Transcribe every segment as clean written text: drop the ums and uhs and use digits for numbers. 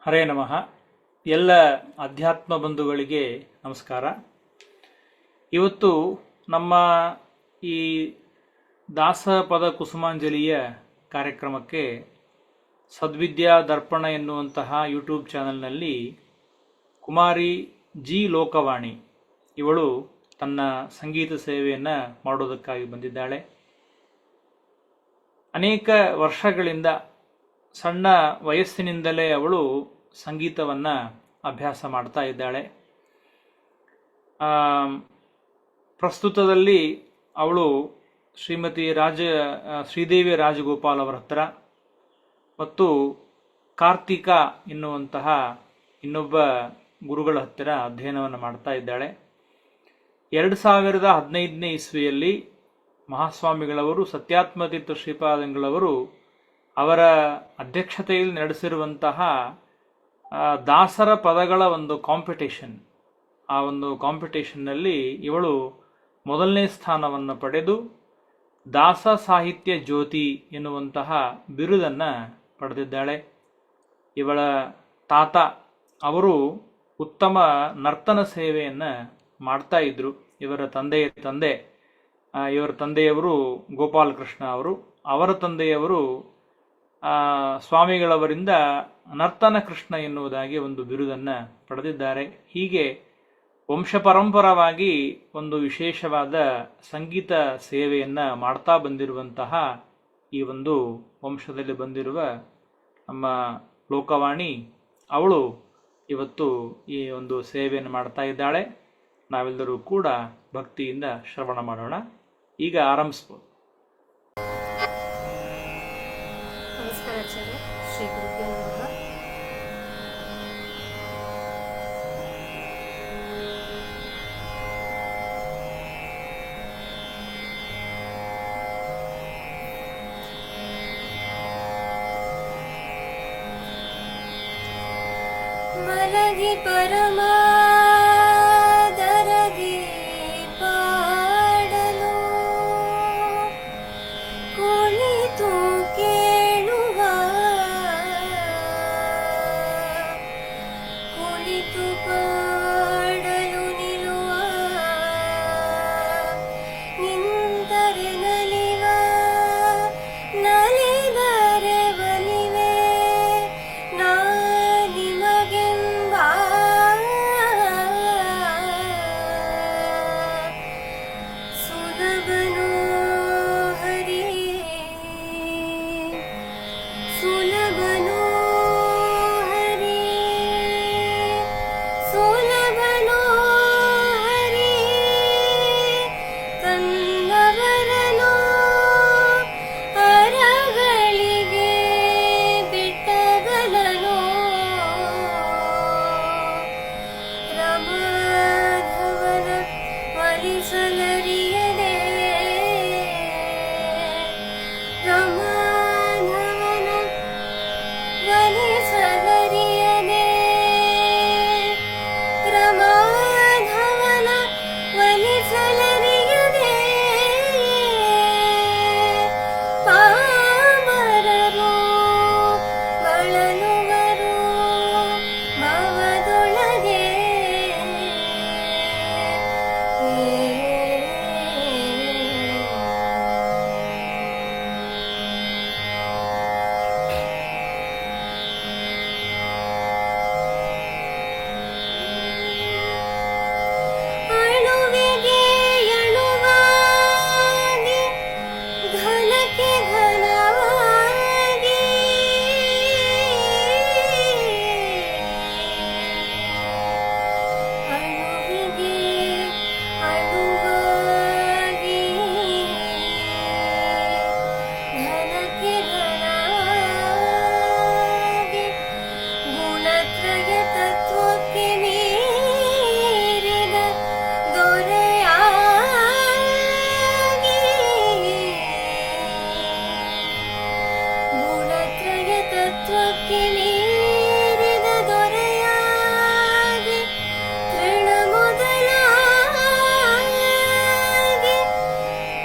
ಹರೇ ನಮಃ. ಎಲ್ಲ ಅಧ್ಯಾತ್ಮ ಬಂಧುಗಳಿಗೆ ನಮಸ್ಕಾರ. ಇವತ್ತು ನಮ್ಮ ಈ ದಾಸಪದ ಕುಸುಮಾಂಜಲಿಯ ಕಾರ್ಯಕ್ರಮಕ್ಕೆ ಸದ್ವಿದ್ಯಾ ದರ್ಪಣ ಎನ್ನುವಂತಹ ಯೂಟ್ಯೂಬ್ ಚಾನಲ್ನಲ್ಲಿ ಕುಮಾರಿ ಜಿ ಲೋಕವಾಣಿ ಇವಳು ತನ್ನ ಸಂಗೀತ ಸೇವೆಯನ್ನು ಮಾಡೋದಕ್ಕಾಗಿ ಬಂದಿದ್ದಾಳೆ. ಅನೇಕ ವರ್ಷಗಳಿಂದ ಸಣ್ಣ ವಯಸ್ಸಿನಿಂದಲೇ ಅವಳು ಸಂಗೀತವನ್ನು ಅಭ್ಯಾಸ ಮಾಡ್ತಾ ಇದ್ದಾಳೆ. ಪ್ರಸ್ತುತದಲ್ಲಿ ಅವಳು ಶ್ರೀದೇವಿ ರಾಜಗೋಪಾಲ್ ಅವರ ಹತ್ರ ಮತ್ತು ಕಾರ್ತಿಕ ಎನ್ನುವಂತಹ ಇನ್ನೊಬ್ಬ ಗುರುಗಳ ಹತ್ತಿರ ಅಧ್ಯಯನವನ್ನು ಮಾಡ್ತಾ ಇದ್ದಾಳೆ. 2015ನೇ ಇಸ್ವಿಯಲ್ಲಿ ಮಹಾಸ್ವಾಮಿಗಳವರು ಸತ್ಯಾತ್ಮತೀರ್ಥ ಶ್ರೀಪಾದಂಗಳವರು ಅವರ ಅಧ್ಯಕ್ಷತೆಯಲ್ಲಿ ನಡೆಸಿರುವಂತಹ ದಾಸರ ಪದಗಳ ಒಂದು ಕಾಂಪಿಟೇಷನ್, ಆ ಒಂದು ಕಾಂಪಿಟೇಷನ್ನಲ್ಲಿ ಇವಳು ಮೊದಲನೇ ಸ್ಥಾನವನ್ನು ಪಡೆದು ದಾಸ ಸಾಹಿತ್ಯ ಜ್ಯೋತಿ ಎನ್ನುವಂತಹ ಬಿರುದನ್ನು ಪಡೆದಿದ್ದಾಳೆ. ಇವಳ ತಾತ ಅವರು ಉತ್ತಮ ನರ್ತನ ಸೇವೆಯನ್ನು ಮಾಡ್ತಾ ಇದ್ರು. ಇವರ ತಂದೆಯವರು ಗೋಪಾಲಕೃಷ್ಣ ಅವರು, ಅವರ ತಂದೆಯವರು ಸ್ವಾಮಿಗಳವರಿಂದ ನರ್ತನ ಕೃಷ್ಣ ಎನ್ನುವುದಾಗಿ ಒಂದು ಬಿರುದನ್ನು ಪಡೆದಿದ್ದಾರೆ. ಹೀಗೆ ವಂಶಪರಂಪರವಾಗಿ ಒಂದು ವಿಶೇಷವಾದ ಸಂಗೀತ ಸೇವೆಯನ್ನು ಮಾಡ್ತಾ ಬಂದಿರುವಂತಹ ಈ ಒಂದು ವಂಶದಲ್ಲಿ ಬಂದಿರುವ ನಮ್ಮ ಲೋಕವಾಣಿ ಅವಳು ಇವತ್ತು ಈ ಒಂದು ಸೇವೆಯನ್ನು ಮಾಡ್ತಾ ಇದ್ದಾಳೆ. ನಾವೆಲ್ಲರೂ ಕೂಡ ಭಕ್ತಿಯಿಂದ ಶ್ರವಣ ಮಾಡೋಣ. ಈಗ ಆರಂಭಿಸ್ಬೋದು. ನಮಸ್ಕಾರ ಆಚಾರ್ಯ. ಶ್ರೀ ಗುರುಭ್ಯೋ ನಮಃ. ಮಲಗಿ ಪರಮಾದರದಿ ಪಾಡಲು ಕುಳಿತು ಕೇಳುವ, ಕುಳಿತು ಪಾಡಲು ನಿಲ್ಲುವ, ನಿಂತರೆ ನಲಿವ, ನಲಿದರೆ ಬಲಿವೆ ನಾ ನಿಮಗೆಂಬ ಸುಲಭನೋ ಹರಿ, ಸುಲಭನೋ ಹರಿ, ಸುಲಭನೋ ಹರಿ, ತನ್ನವರನೋ ಅರಗಳಿಗೆ ಬಿಟ್ಟಗಲನೋ, ರಮಾಧವನ ಒಲಿಸಲರಿಯದೆ, ರಮಾಧವನ ಒಲಿಸಲರಿಯದೆ, ರಮಾಧವನ ಒಲಿಸಲರಿಯದೆ, ಪಾಮರರು ಬಳಲುವರು ಭವದೊಳಗೆ. ಅಳುವಿಗೆ ಅಳುವಾಗಿ, ಘನಕ್ಕೆ ಘನವಾಗಿ, ಅಳುವಿಗೆ ಅಳುವಾಗಿ, ಘನಕ್ಕೆ ಘನವಾಗಿ, ಗುಣತ್ರಯ ತತ್ವಕ್ಕೆ ಮೀರಿದ ದೊರೆಯಾಗಿ, ಗುಣತ್ರಯ ತತ್ವಕ್ಕೆ ಮೀರಿದ ದೊರೆಯಾಗಿ, ತೃಣ ಮೊದಲಾಗಿ,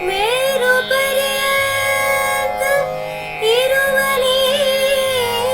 ಮೇರು ಪರ್ಯಂತ ಇರುವ ನೀನಾಗಿ,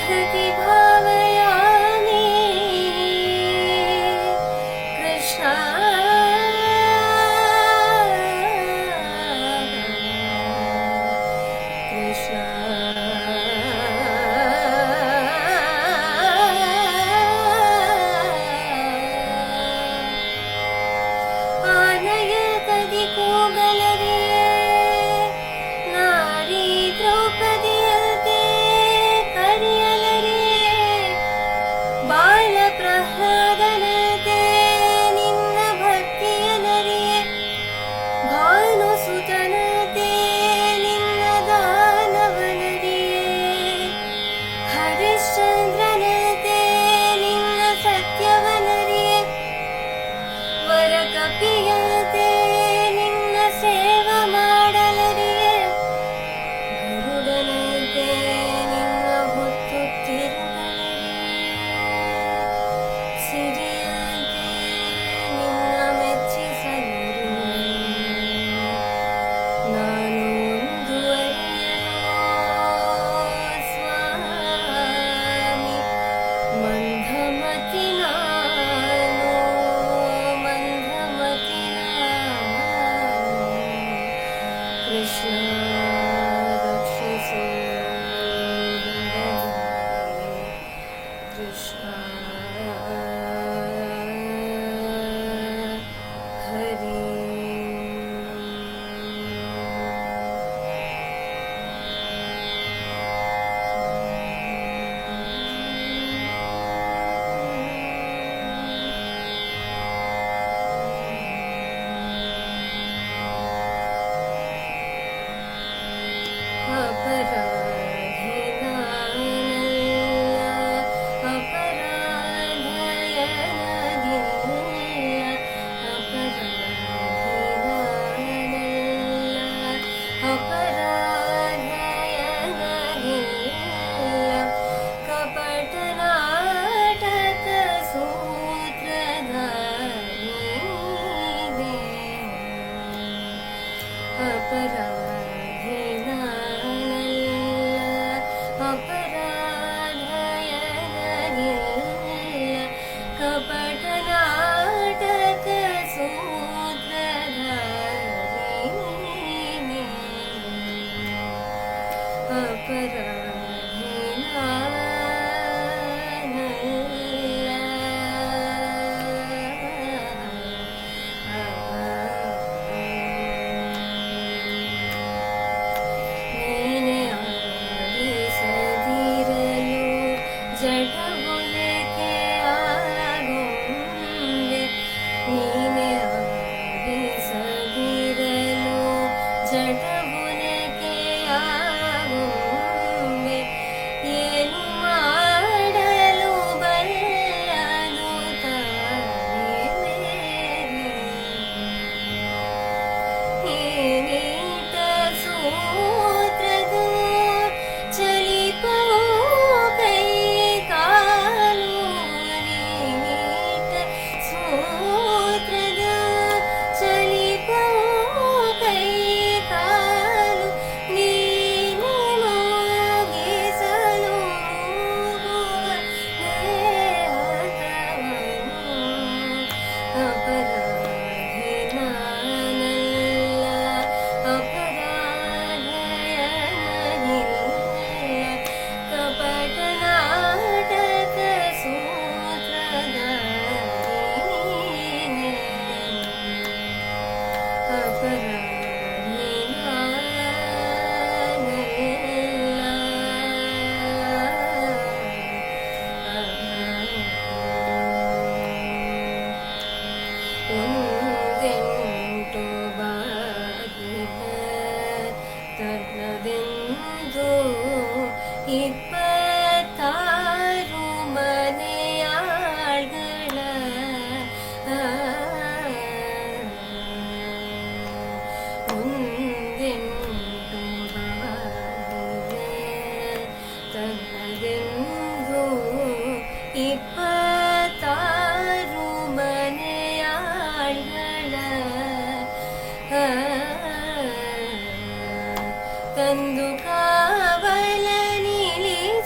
हृदि भावयामि कृष्ण कृष्ण आनयतदि ಕೂಗಲರಿಯೇ ನಾರಿ ದ್ರೌಪದಿಯಂತೆ ಕರೆಯಲರಿಯೇ ಬಾಲ ಪ್ರಹ್ಲಾದನಂತೆ ನಿನ್ನ ಭಕ್ತಿಯಲರಿಯೇ ಭಾನುಸುತನಂತೆ ನಿನ್ನ ದಾನವನರಿಯೇ ಹರಿಶ್ಚಂದ್ರನಂತೆ ನಿನ್ನ ಸತ್ಯವನರಿಯೇ ವರಕಪಿಯಂತೆ ನಿನ್ನ ಸೇವ ಮಾಡಲರಿಯೇ ಗರುಡನಂತೆ ನಿನ್ನ ಹೊತ್ತುತ್ತಿರುವಲರಿಯೇ ಸಿರಿಯಂತೆ ನಿನ್ನ ಮೆಚ್ಚಿಸಲರಿಯೇ ನಾನು ಮುಂದುವರಿಯಲು ಸ್ವಾಮಿ ಮಂದಮತಿ ನಾನು ಮಂದಮತಿ ನಾನು ಕೃಷ್ಣ ರಕ್ಷಿಸು ಕೃಷ್ಣ ಹರಿ अपराधि नानಲ್ಲ अपराधयನಗಿಲ್ಲ अपराधि ನಾನಲ್ಲ अपराಧಯನಗಿಲ್ಲ ಕಪಟ ನಾಟಕ ಸೂತ್ರಧಾರಿದೆ अपराधि नानಲ್ಲ अपराधयनगिಲ್ಲ ಕಪಟ ನಾಟಕ ಸೂತ್ರಧಾರಿಣಿ अपराधि ನೀನೆ ಆಲಿಸದಿರಲು ಜಡಬುಲೆಕೆ ಆಗುಂದೆ ನೀನೆ ಆಲಿಸದಿರಲು ಜಡಬುಲೆಕೆ ಆಗುಂದೆ ಏನು ಮಾಡಲು ಬಲ್ಲದು ತಾನೇ ಮೇರಿ ನೀನೀಟ ಸೂತ್ರದ ಚಲಿಪವು ಕೈ ಕಾಲು ನೀನೀಟ ಸೂತ್ರದ ಚಲಿಪವು ಕೈ ಕಾಲು ನೀನೆ ಮುಗಿಸಲು ದೇಹದವನು अपराधि नानಲ್ಲ अपराधयनगिಲ್ಲ ಕಪಟ ನಾಟಕ ಸೂತ್ರಧಾರಿಣಿ अपराधि ನಾನಲ್ಲ ಒಂದೆಂಟು ಬಾಗಿಲ ತನ್ನದೆಂದು 26 ಮನೆಯಾಳ್ಗಳ ಒಂದೆಂಟು ಬಾಗಿಲ ತನ್ನದೆಂದು 26 ಮನೆಯಾಳ್ಗಳ ತಂದು ಕಾವಲ ನಿಲ್ಲಿಸುವ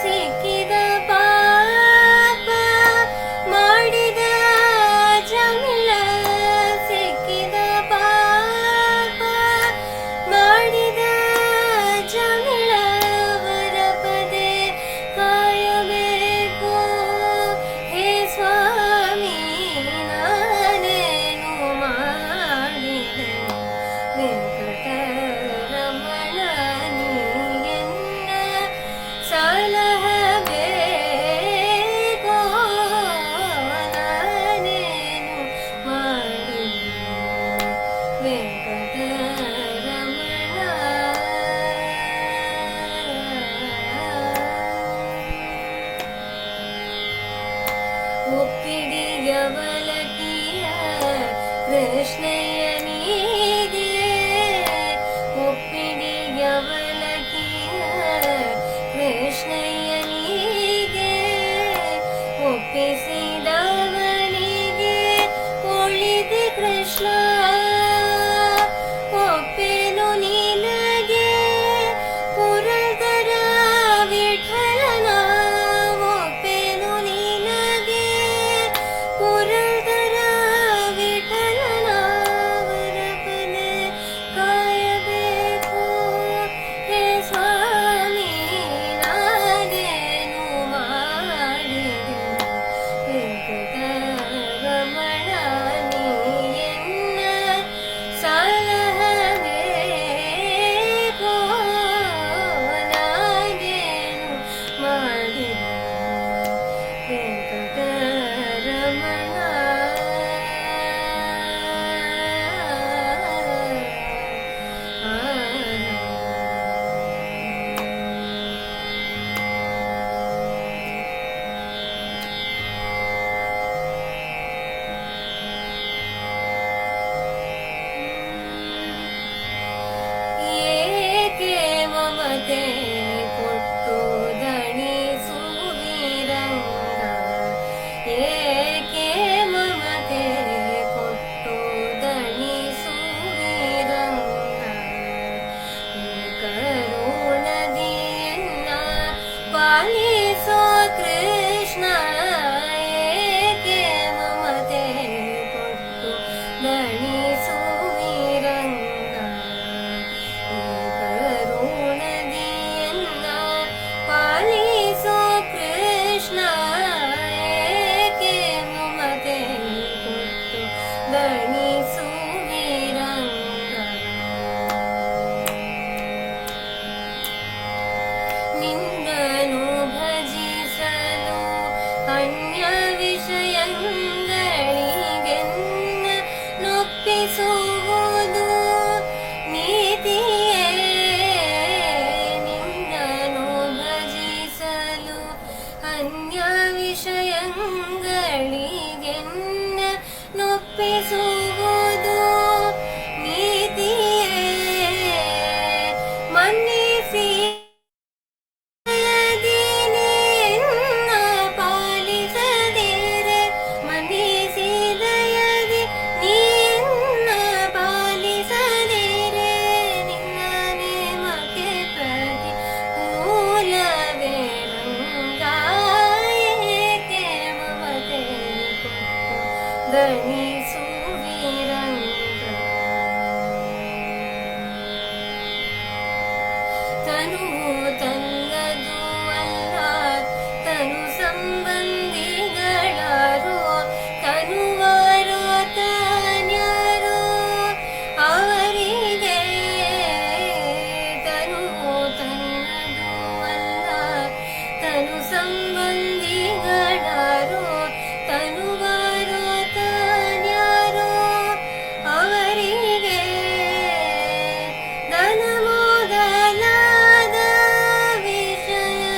ಸಿಕ್ಕಿದ ವಿಷಯಗಳಿಗೆನ್ನ ನೊಪ್ಪಿಸುವುದು ನೀತಿಯೇ ನಿನ್ನನು ಭಜಿಸಲು ಅನ್ಯ ವಿಷಯಗಳಿಗೆನ್ನ ನೊಪ್ಪಿಸುವುದು ನೀತಿಯೇ ಮನ್ನಿಸಿ ತನು ತನ್ನದು ಅಲ್ಲ ತನು ಸಂಬಂಧಿಗಳಾರೋ ತನುವಾರೋ ತಾನ್ಯಾರೋ ಅವರಿಗೆ ತನು ತನ್ನದು ಅಲ್ಲ ತನು ಸಂಬಂಧಿಗಳಾರೋ ತನುವಾರೋ ತಾನ್ಯಾರೋ ಅವರಿಗೆ ಧನ ಮೊದಲಾದ ವಿಷಯಗಳವನುಭವ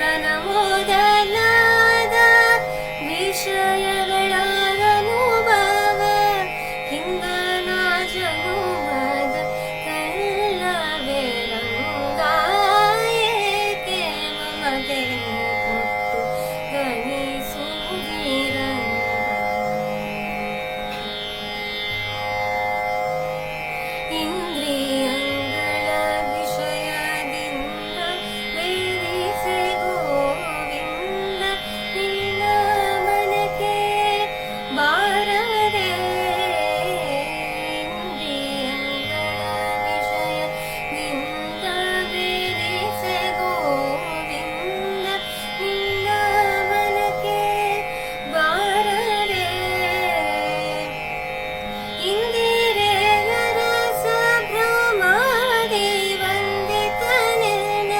ಧನ ಮೊದಲಾದ ವಿಷಯಗಳವನುಭವ ಹಿಂಗನಾಜನುಮದ ಕಲ್ಲವೇ ರಂಗಾಯೇಕೆ ಮಮತೆ ಕೊಟ್ಟು ಗಣಿಸುವಿರಂಗ ಇಂದ್ರಿಯಗಳ ವಿಷಯದಿಂದ ವೇದಿಸಿ ಗೋವಿಂದ ನಿನ್ನ ಮನಕ್ಕೆ ಬಾರದೆ ಇಂದ್ರಿಯಗಳ ವಿಷಯದಿಂದ ವೇದಿಸಿ ಗೋವಿಂದ ನಿನ್ನ ಮನಕ್ಕೆ ಬಾರದೆ ಇಂದಿರೆಯರ ಸಂಭ್ರಮಾದಿ ವಂದಿತನಿನ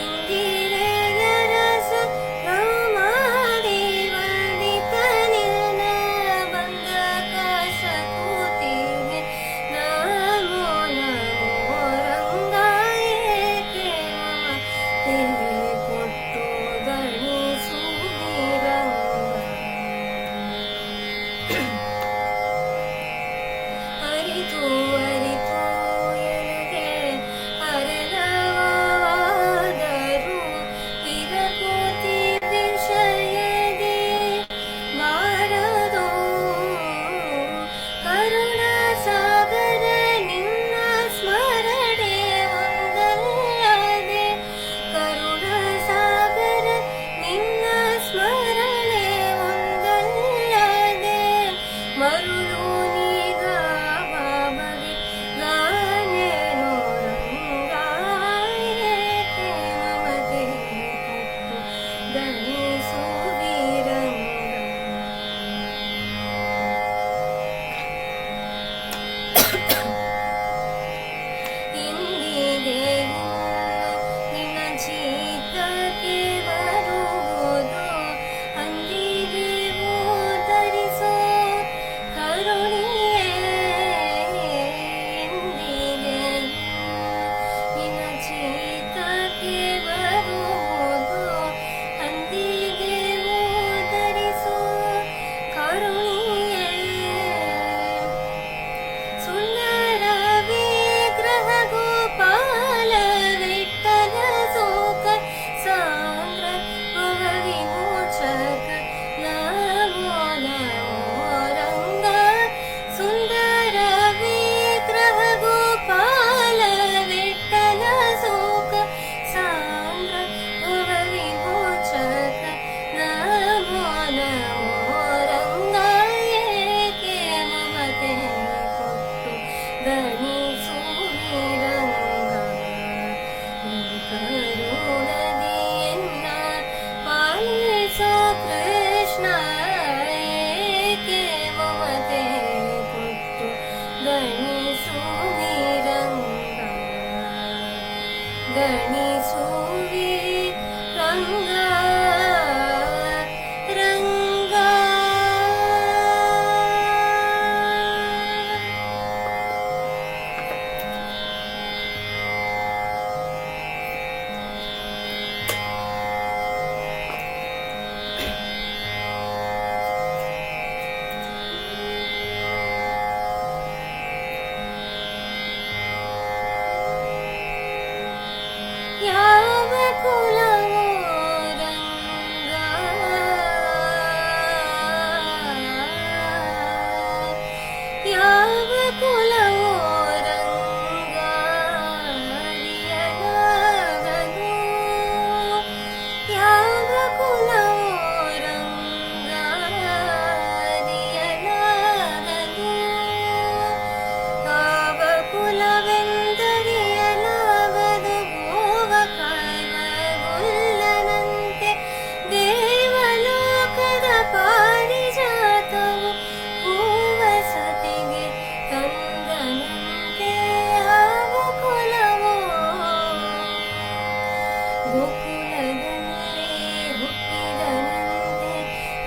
ಇಂದಿರೆಯರ ಸಂಭ್ರಮಾದಿ ವಂದಿತನಿನ ಬಂದ ಕಾಶಕೂತಿಗೆ ನಮೋ ನಮೋ ರಂಗಾಯೇಕೆ ಮಮತೆ ಕೊಟ್ಟು ದಣಿಸುವಿರಂಗ ಅರಿತು ಅರಿತು ಎನಗೆ ಅರಳವಾದರೂ ವಿರಕೋತಿ ವಿಷಯದಿ ಬಾರದು ಕರುಣ ಸಾಗರ ನಿನ್ನ ಸ್ಮರಣೆ ಒಂದಲ್ಲದೆ ಕರುಣ ಸಾಗರ ನಿನ್ನ ಸ್ಮರಣೆ ಒಂದಲ್ಲದೆ ಮರುಳು ನೀಗಾವ ಬಗೆ ಗಾನೇನು ರಂಗಾಯೇಕೆ ಮಮತೆ ಕೊಟ್ಟು ದಣಿಸುವಿರಂಗ ಇಂದಿಗೆ ಇನ್ನು ನಿನ್ನ ಚಿತ್ತಕ್ಕೆ ಬರುವುದು ಅಂದಿಗೆ ಧರಿಸೋ ಕರುಣಿಯೇ ಎಂದಿಗೆ ನಿನ್ನ ಚಿತ್ತಕ್ಕೆ ಬರುವುದು ಅಂದಿಗೆ ಧರಿಸೋ ಕರುಣಿಯೇ ಸುಂದರ ವಿಗ್ರಹ ಗೋಪಾಲ ವಿಠಲ ಸೋಕ ಸಾಂದ್ರ ಭವ ವಿಮೋಚಕ ನಮೋ ನಮೋ ರಂಗ ಸುಂದರ ವಿಗ್ರಹ ಗೋಪಾಲ ವಿಠಲ ಸೋಕ ಸಾಂದ್ರ ಭವ ವಿಮೋಚಕ ನಮೋ ನಮೋ ರಂಗ ಏಕೆ ಮಮತೆ ಕೊಟ್ಟು ದಣಿಸುವಿರಂಗ ಕರುಣದಿಯನ್ನ ಪಾಲಿಸೋ ಕೃಷ್ಣ ಏಕೆ ಮಮತೆ ಕೊಟ್ಟು ದಣಿಸುವಿರಂಗ ದಣಿಸುವಿ ರಂಗ ಕುಲವೋ ರಂಗ ಯಾವ ಕುಲವೋ ರಂಗ ಅರಿಯಲಾಗದು ಯಾವ ಕುಲವೋ ರಂಗ ಅರಿಯಲಾಗದು ಯಾವ ಕುಲವೆಂದರಿಯಲಾಗದು ಗೋವ ಕಾಯುವ ಗೊಲ್ಲನಂತೆ ದೇವಲೋಕದ ಪಾರಿಜಾತವು ಹೂವ ಸತಿಗೆ ತಂದನಂತೆ ಯಾವ ಕುಲವೋ ಗೋಕುಲದಲ್ಲಿ ಹುಟ್ಟಿದನಂತೆ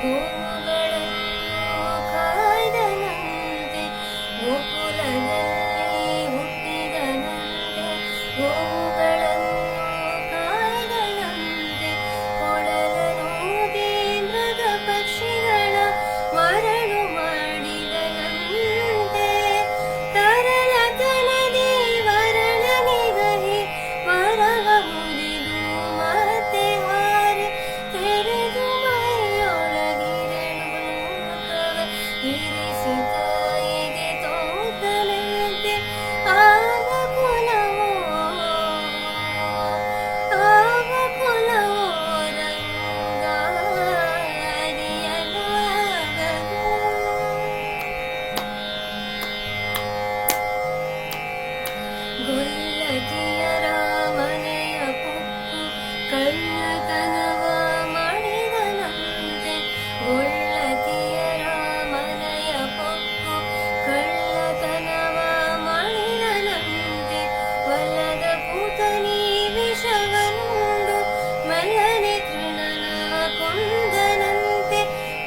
ಗೋವುಗಳನ್ನು ಕಾಯ್ದನಂತೆ ಗೋಕುಲದಲ್ಲಿ ಹುಟ್ಟಿದನಂತೆ ಗೋವುಗಳನ್ನು ಕಾಯ್ದನಂತೆ ಕೊಳಲನೂದಿ ಮೃಗ ಪಕ್ಷಿಗಳ ಮರಳು ಮಾಡಿದನಂತೆ ತರಲತನದಿ ವರಳನಿಗಹಿ ವರವ ಮುರಿದು ಮತ್ತೆ ಹಾರಿ ತೆರೆದು ಮೈಯೊಳಗಿರಳು ಲೋಕವ ಇರಿಸಿ ತಾಯಿಗೆ ತೋತನಂತೆ ಆವ ಕುಲವೋ ರಂಗ ಅರಿಯಲಾಗದು ಗೊಲ್ಲತಿಯರ ಮನೆಯ ಪೊಕ್ಕು ಕಳ್ಳತನವ ಮಾಡಿದನಂತೆ ಗೊಲ್ಲತಿಯರ ಮನೆಯ ಪೊಕ್ಕು ಕಳ್ಳತನವ ಮಾಡಿದನಂತೆ ಒಲ್ಲದ ಪೂತನಿ ವಿಷವನುಂಡು ಮೆಲ್ಲನೆ ತೃಣನ ಕೊಂದನಂತೆ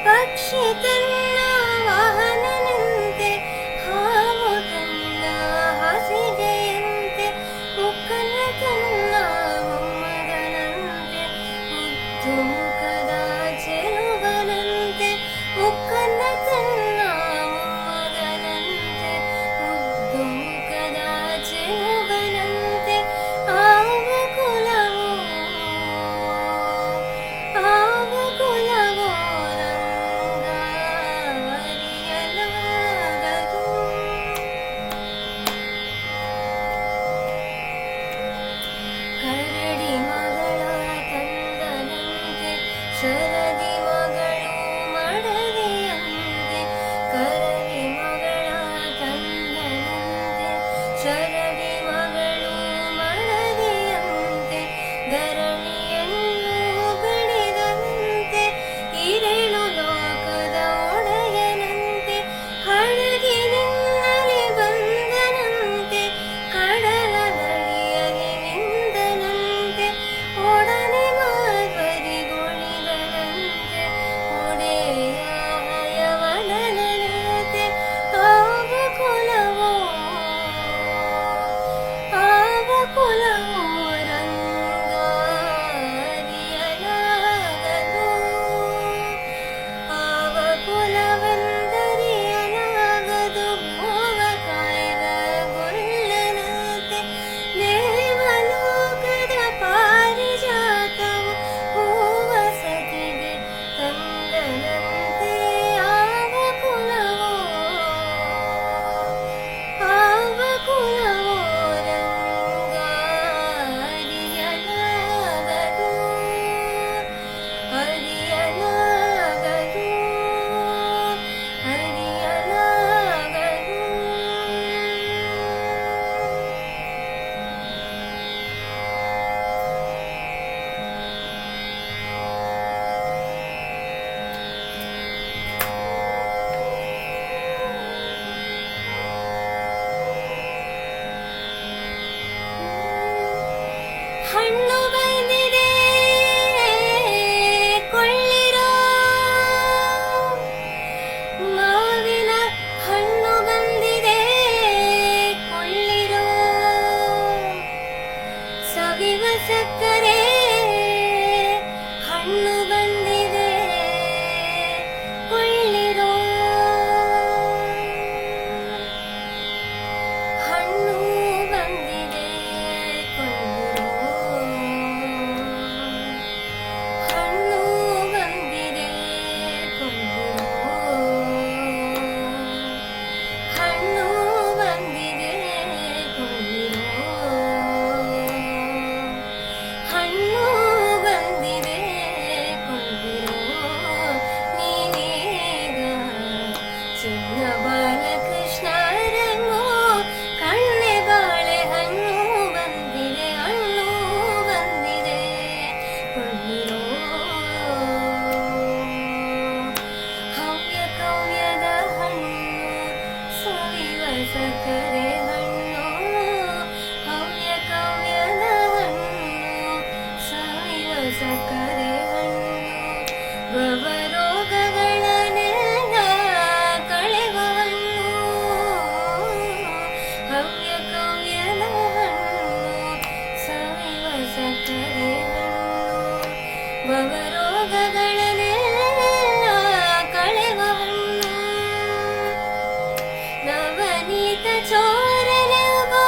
ಪಕ್ಷಿ ತನ್ನ ವಾಹನನಂತೆ ಹಾವು ತನ್ನ ಹಾಸಿಗೆಯಂತೆ ಮುಕ್ಕನ ತನ್ನ ಮೊಮ್ಮಗನಂತೆ ಮುದ್ದು ಮುಖದ ಚೆಲುವನಂತೆ ಮುಕ್ಕನ ತನ್ನ ಮೊಮ್ಮಗನಂತೆ ಮುದ್ದು ಮುಖದ ಚೆಲುವನಂತೆ ಆವ ಕುಲವೋ ರಂಗ ಅರಿಯಲಾಗದು ಕರಡಿ ಮಗಳ ತಂದನಂತೆ ಶರದಿ ಮಗಳು ಮಡದಿಯಂತೆ ಕರಡಿ ಮಗಳ ತಂದನಂತೆ ಶರದಿ ಮಗಳು ಮಡದಿಯಂತೆ ಧರಣಿಯನ್ನು ಬಿಡಿದನಂತೆ ಇರೇಳು ಲೋಕದ ಒಡೆಯನಂತೆ ಹಡಗಿನಿನ್ನಲಿ ಬಂದನಂತೆ ಕಡಲ ದಡಿಯಲಿ ನಿಂದನಂತೆ ಒಡನೆ ಮಾಧ್ವರಿಗೊಳಿದನಂತೆ ಒಡೆಯ ಹಯವನನಂತೆ ಆವ ಕುಲವೋ ರಂಗ ಅರಿಯಲಾಗದು ಆವ ಕುಲವೆಂದರಿಯಲಾಗದು ಗೋವ ಕಾಯುವ ಗೊಲ್ಲನಂತೆ ದೇವಲೋಕದ ಪಾರಿಜಾತವು ಹೂವ ಸತಿಗೆ ತಂದನಂತೆ ಆವ ಕುಲವೋ ರಂಗ ಅರಿಯಲಾಗದು ಹಣ್ಣು ಬಂದಿದೆ ಕೊಳ್ಳಿರೋ ಮಾವಿನ ಹಣ್ಣು ಬಂದಿದೆ ಕೊಳ್ಳಿರೋ ಸವಿವ ಸಕ್ಕರೆ ಹಣ್ಣು ಬಂದಿದೆ ಕೊಳ್ಳಿರೋ ಹಣ್ಣು ಬಂದಿದೆ ಕೊಳ್ಳಿರೋ ಭವರೋಗಗಳನ್ನೆಲ್ಲ ಕಳೆವ ಹಣ್ಣು ನವನೀತ ಚೋರನೆಂಬೋ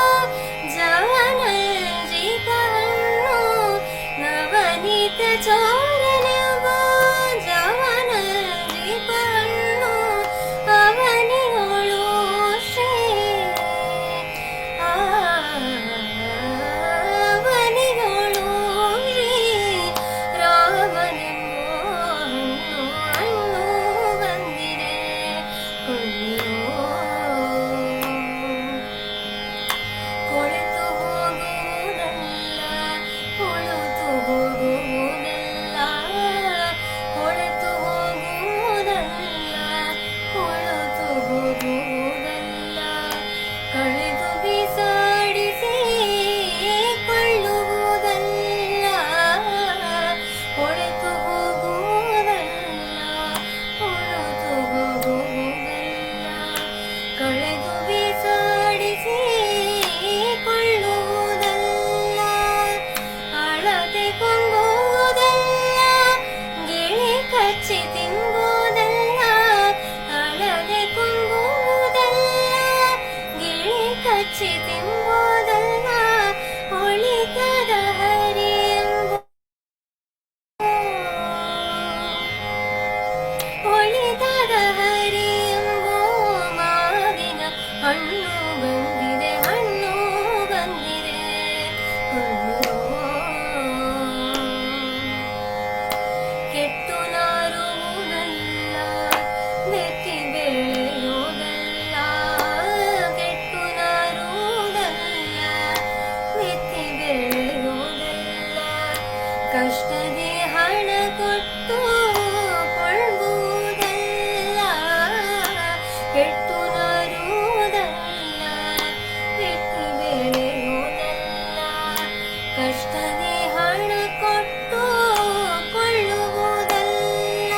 ಜವನಂಜಿತ ಹಣ್ಣು ನವನೀತ ಚೋರನೆಂಬೋ ಜವನಂಜಿತ ಹಣ್ಣು ಅವನಿಗಳು ಶ್ರೀ ಅವನಿಗಳು ಶ್ರೀ ರಾಮನೆಂಬೋ ಹಣ್ಣು ಹಣ್ಣು ಬಂದಿದೆ ಕೊಳ್ಳಿರೋ ಕೊಳೆತು ಹೋಗುವುದಲ್ಲ ಕೊಳೆತು ಹೋಗುವುದಲ್ಲ ಕೊಳೆತು ಹೋಗುವುದಲ್ಲ ಕೊಳೆತು ಹೋಗುವುದಲ್ಲ ಕಳೆದು ಬಿಸಾಡಿಸಿ ಕೊಳ್ಳುವುದಲ್ಲ ಕೊಳೆತು ಹೋಗುವುದಲ್ಲ ಕೊಳೆತು ಹೋಗುವುದಲ್ಲ ಕಳೆದು ಬಿಸಾಡಿಸಿ ಕೊಳ್ಳುವುದಲ್ಲ ಅಳತೆ ಕೊಂಬುವುದಲ್ಲ ಗಿಳಿ ಕಚ್ಚಿ ತಿಂಬುವುದಲ್ಲ ಅಳತೆ ಕೊಂಬುವುದಲ್ಲ ಗಿಳಿ ಕಚ್ಚಿ ತಿಂಬುವುದಲ್ಲ ಒಳಿತದ ಹರಿ ಒಳಿತದ ಹರಿ ಎಂಬೋ ಮಾವಿನ ಹಣ್ಣು ಬಂದಿದೆ ಹಣ್ಣು ಬಂದಿದೆ ಕೊಳ್ಳಿರೋ ಕೆಟ್ಟು ನಾರುವುದಲ್ಲ ಮೆತ್ತಿ ಬೆಳೆಯೋದಲ್ಲ ಕೆಟ್ಟು ನಾರುವುದಲ್ಲ ಮೆತ್ತಿ ಬೆಳೆಯೋದಲ್ಲ ಕಷ್ಟದಿ ಹಣ ಕೊಟ್ಟು ಕೊಳ್ಳುವುದಲ್ಲ ಕೆಟ್ಟು ನಾರುವುದಲ್ಲ ಮೆತ್ತಿ ಬೆಳೆಯೋದಲ್ಲ ಕಷ್ಟದಿ ಹಣ ಕೊಟ್ಟು ಕೊಳ್ಳುವುದಲ್ಲ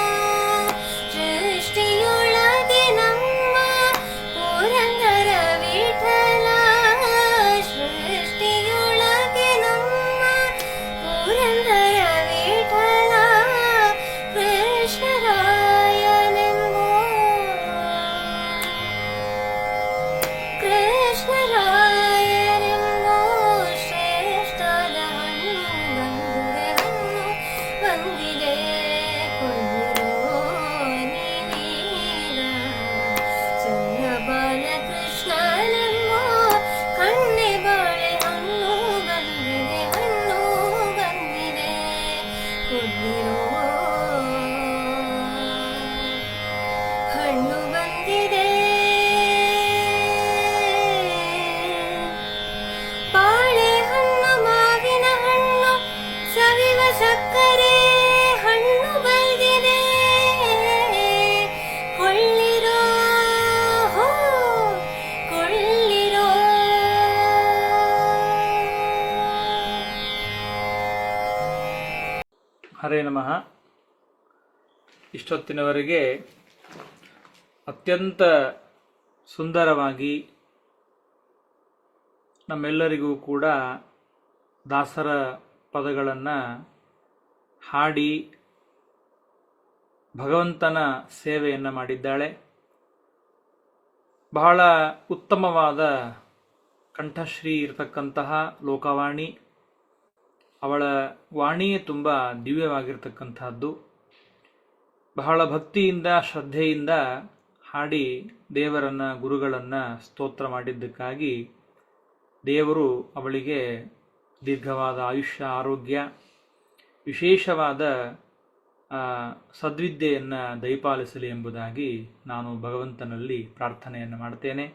ಸೃಷ್ಟಿಯೊಳಗೆ ನಮ್ಮ ಪುರಂದರ ವಿಠಲ ಸೃಷ್ಟಿಯೊಳಗೆ ನಮ್ಮ ಪುರಂದರ ವಿಠಲ ಕೃಷ್ಣರಾಯನೆಂಬೋ ಕೃಷ್ಣರಾಯನೆಂಬೋ ಶ್ರೇಷ್ಠದ ಹಣ್ಣು ಬಂದಿದೆ ಕೊಳ್ಳಿರೋ ನೀವೀಗ ಚನ್ನ ಬಾಲಕೃಷ್ಣನೆಂಬೋ ಕಣ್ಣೆ ಬಾಳೆ ಹಣ್ಣು ಬಂದಿದೆ ಕೊಳ್ಳಿರೋ ಹಣ್ಣು ಬಂದಿದೆ ಬಾಳೆಹಣ್ಣು ಮಾವಿನ ಹಣ್ಣು ಸವಿವ ಸಕ್ಕರೆ ಹಣ್ಣು ಬಂದಿದೆ ಕೊಳ್ಳಿರೋ ಹೋ ಕೊಳ್ಳಿರೋ ಹರೇ ನಮಃ. ಇಷ್ಟೊತ್ತಿನವರೆಗೆ ಅತ್ಯಂತ ಸುಂದರವಾಗಿ ನಮ್ಮೆಲ್ಲರಿಗೂ ಕೂಡ ದಾಸರ ಪದಗಳನ್ನು ಹಾಡಿ ಭಗವಂತನ ಸೇವೆಯನ್ನು ಮಾಡಿದ್ದಾಳೆ. ಬಹಳ ಉತ್ತಮವಾದ ಕಂಠಶ್ರೀ ಇರತಕ್ಕಂತಹ ಲೋಕವಾಣಿ. ಅವಳ ವಾಣಿಯೇ ತುಂಬ ದಿವ್ಯವಾಗಿರ್ತಕ್ಕಂಥದ್ದು. ಬಹಳ ಭಕ್ತಿಯಿಂದ ಶ್ರದ್ಧೆಯಿಂದ ಹಾಡಿ ದೇವರನ್ನು ಗುರುಗಳನ್ನು ಸ್ತೋತ್ರ ಮಾಡಿದ್ದಕ್ಕಾಗಿ ದೇವರು ಅವಳಿಗೆ ದೀರ್ಘವಾದ ಆಯುಷ್ಯ, ಆರೋಗ್ಯ, ವಿಶೇಷವಾದ ಸದ್ವಿದ್ಯೆಯನ್ನು ದಯಪಾಲಿಸಲಿ ಎಂಬುದಾಗಿ ನಾನು ಭಗವಂತನಲ್ಲಿ ಪ್ರಾರ್ಥನೆಯನ್ನು ಮಾಡ್ತೇನೆ.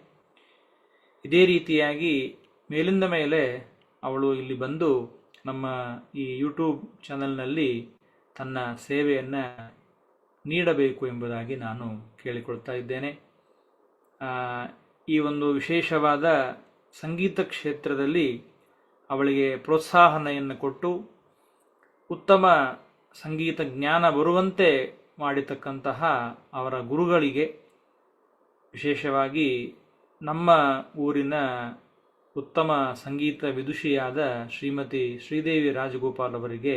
ಇದೇ ರೀತಿಯಾಗಿ ಮೇಲಿಂದ ಮೇಲೆ ಅವಳು ಇಲ್ಲಿ ಬಂದು ನಮ್ಮ ಈ ಯೂಟ್ಯೂಬ್ ಚಾನಲ್ನಲ್ಲಿ ತನ್ನ ಸೇವೆಯನ್ನು ನೀಡಬೇಕು ಎಂಬುದಾಗಿ ನಾನು ಕೇಳಿಕೊಳ್ತಾ ಇದ್ದೇನೆ. ಈ ಒಂದು ವಿಶೇಷವಾದ ಸಂಗೀತ ಕ್ಷೇತ್ರದಲ್ಲಿ ಅವಳಿಗೆ ಪ್ರೋತ್ಸಾಹನೆಯನ್ನು ಕೊಟ್ಟು ಉತ್ತಮ ಸಂಗೀತ ಜ್ಞಾನ ಬರುವಂತೆ ಮಾಡಿತಕ್ಕಂತಹ ಅವರ ಗುರುಗಳಿಗೆ, ವಿಶೇಷವಾಗಿ ನಮ್ಮ ಊರಿನ ಉತ್ತಮ ಸಂಗೀತ ವಿದುಷಿಯಾದ ಶ್ರೀಮತಿ ಶ್ರೀದೇವಿ ರಾಜಗೋಪಾಲ್ ಅವರಿಗೆ